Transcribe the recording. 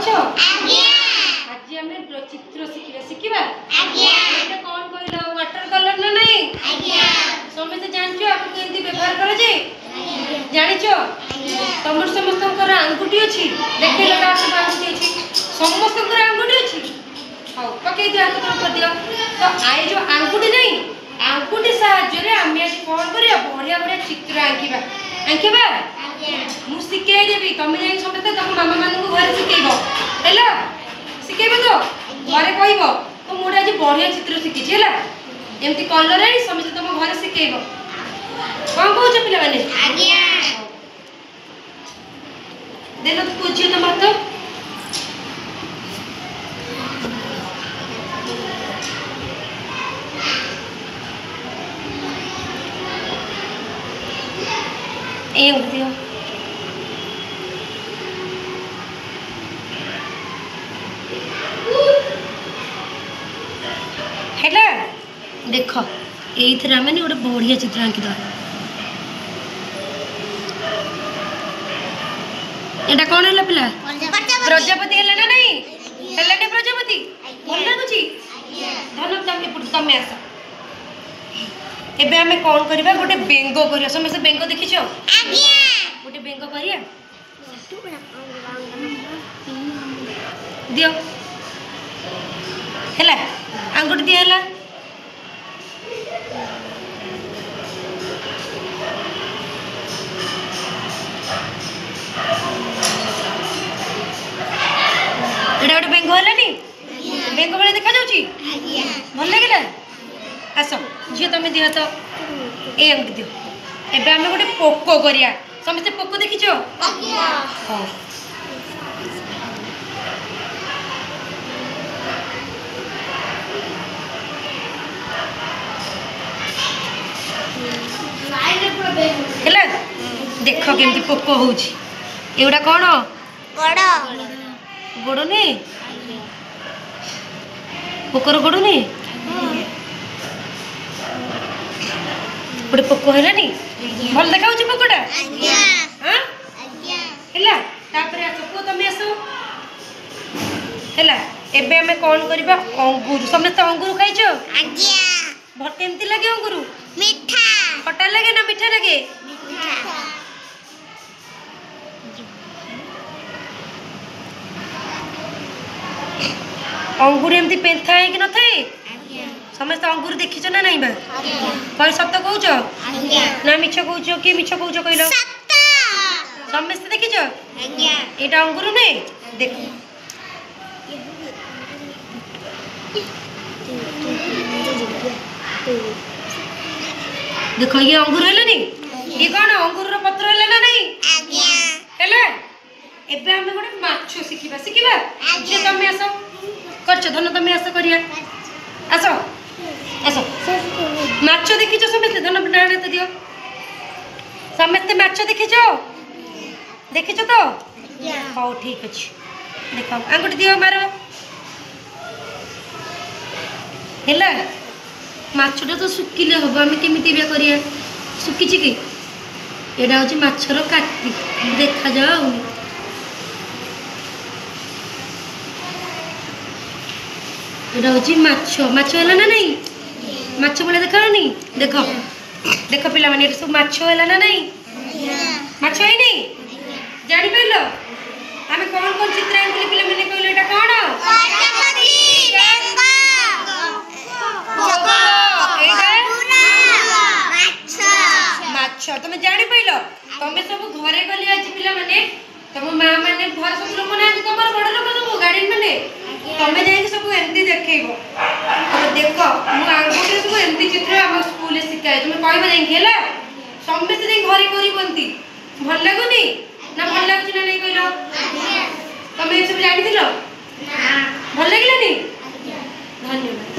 अछो आज आम चित्र शिखा कौन कहल वाटर कलर ना नहीं समस्त जानछ आपको केमती व्यवहार कर जानिछ तुम समस्त आंगुठी अच्छी देख सब आंगुठी अच्छी समस्त आंगुठी अच्छी हाँ पकई दियो हाथ तक कर दियो तो आई जो आंगुठी नहीं आंगुठी साहाय्य आम आज कौन कर बढ़िया बढ़िया चित्र आंकिबा आंकिबा मु शिखई देवी तुम जाई समस्त तुम मामा मानू घर शिखेब है शिखेब तो घरे कहब तो मोटे आज बढ़िया चित्र शिखी है एमती कलर आई समस्त तुम घर शिखेब कौन कौच पिला माने देख तो पूछिए तुम हाथ दियो है देख ये आम गोटे बढ़िया चित्र आंकिद एटा कौन है पिला प्रजापति है ना नहीं है प्रजापति भल लगुच धन तमें आस एबे हमें कौन करबा गोटे बेंग करिया समस्त बेंग देखिछ गोटे बेंग करिया दियो हैला आंगुठी दिया हैला एटा गोटे बेंग हैलानी बेंग वाले देखा जाउची भल लागला आस झील तुम दिह तो ये आंगुठी दियो एबे आमे गोटे पोको करिया समस्त पोको देखिछ हाँ है देख केमती पोक होड़ा कौन गोड़ नहीं पोकर गोड़ नहीं गोटे पोक है भल देखा पोकटा हाँ है तुम आस है एबे हमें कौन करबा अंगूर समस्त अंगूर खाइछ भल केमती लगे अंगूर मीठा खट्टा लगे ना मीठा लगे अंगूर एमती पेंथा है कि न थे समस्त अंगूर देखिछ ना नहीं बा कई सत्य कहूच ना मिछ कहूच कि मिछ कहूच कहलो समस्त देखिछ एटा अंगूर नहीं देख देखो ये अंगूर है नहीं ये कौन अंगूर पत्र है ना नहीं है एबे हम गोटे माछ शिखिबा शिखिबा जे तमे आसो करछ धन तमे आसो करिया आसो आसो माछ देखिछ समस्त धन बनाने तो दियो समस्त माछ देखिछ तो हां ठीक अछि देखो अंगुठी दियो मारो हैला माछटा तो सुखिले हम आम केमी करिया सुखी कि एटा हूँ माछर काटी देखा जाऊ एटा हूँ माछ है ना नहीं माछ बोले देखा नहीं देख देख पिला माने सब माछ है ना नहीं माछ है नहीं जानी पाइल आम कौन कौन चित्र आंकिले पिला माने कहले एटा कौन तुम जानी पाइल तुम सब घरे गली आज पिला माने तुम माँ मैंने घर सब लोग ना तुम बड़ लोग सब गार्डियन मैंने तुम्हें जाए सब एमती देखो देख मुझे आंगुठी सब एमती चित्र आम स्कूल शिखाए तुम कह जाए समस्त घरे करती भल लगुनि ना भल लगुच ना नहीं कहल तुम ये सब जानी भल लगे धन्यवाद।